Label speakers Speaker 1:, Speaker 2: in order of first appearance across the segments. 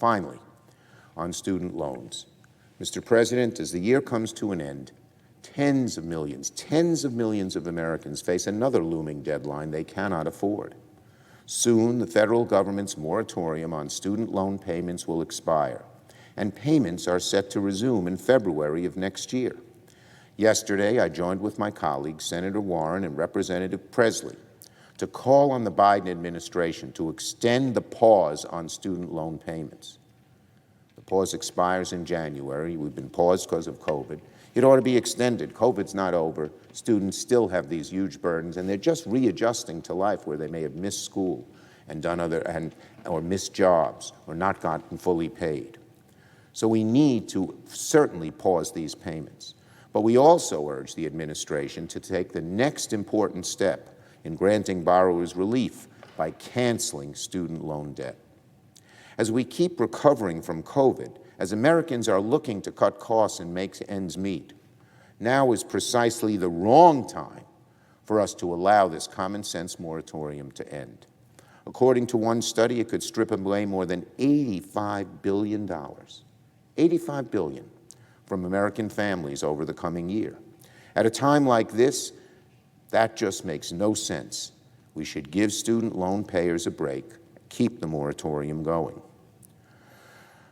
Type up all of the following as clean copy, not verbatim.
Speaker 1: Finally, on student loans. Mr. President, as the year comes to an end, tens of millions of Americans face another looming deadline they cannot afford. Soon, the federal government's moratorium on student loan payments will expire, and payments are set to resume in February of next year. Yesterday, I joined with my colleagues, Senator Warren and Representative Presley, to call on the Biden administration to extend the pause on student loan payments. The pause expires in January. We've been paused because of COVID. It ought to be extended. COVID's not over. Students still have these huge burdens, and they're just readjusting to life where they may have missed school and or missed jobs or not gotten fully paid. So we need to certainly pause these payments. But we also urge the administration to take the next important step in granting borrowers relief by canceling student loan debt. As we keep recovering from COVID, as Americans are looking to cut costs and make ends meet, now is precisely the wrong time for us to allow this common sense moratorium to end. According to one study, it could strip away more than $85 billion, $85 billion from American families over the coming year. At a time like this, that just makes no sense. We should give student loan payers a break, keep the moratorium going.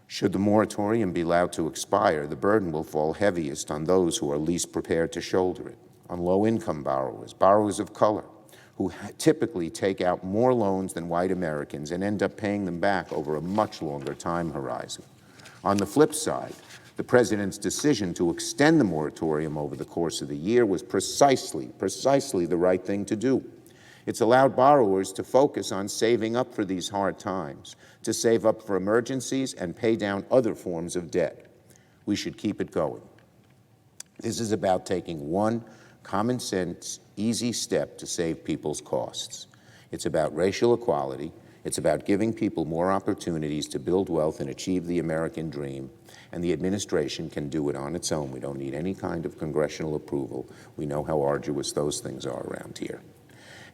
Speaker 1: Should the moratorium be allowed to expire, the burden will fall heaviest on those who are least prepared to shoulder it, on low-income borrowers, borrowers of color, who typically take out more loans than white Americans and end up paying them back over a much longer time horizon. On the flip side, the President's decision to extend the moratorium over the course of the year was precisely the right thing to do. It's allowed borrowers to focus on saving up for these hard times, to save up for emergencies and pay down other forms of debt. We should keep it going. This is about taking one common sense, easy step to save people's costs. It's about racial equality. It's about giving people more opportunities to build wealth and achieve the American dream. And the administration can do it on its own. We don't need any kind of congressional approval. We know how arduous those things are around here.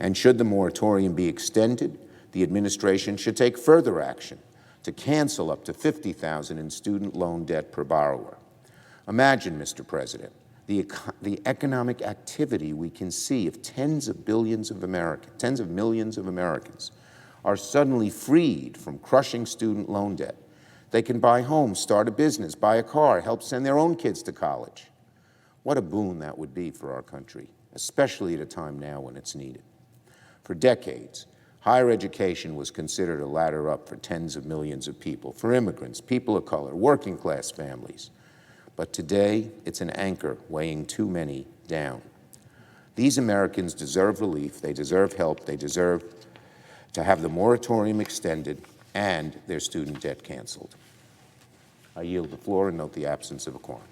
Speaker 1: And should the moratorium be extended, the administration should take further action to cancel up to $50,000 in student loan debt per borrower. Imagine, Mr. President, the economic activity we can see if tens of millions of Americans are suddenly freed from crushing student loan debt. They can buy homes, start a business, buy a car, help send their own kids to college. What a boon that would be for our country, especially at a time now when it's needed. For decades, higher education was considered a ladder up for tens of millions of people, for immigrants, people of color, working class families. But today, it's an anchor weighing too many down. These Americans deserve relief, they deserve help, they deserve to have the moratorium extended and their student debt canceled. I yield the floor and note the absence of a quorum.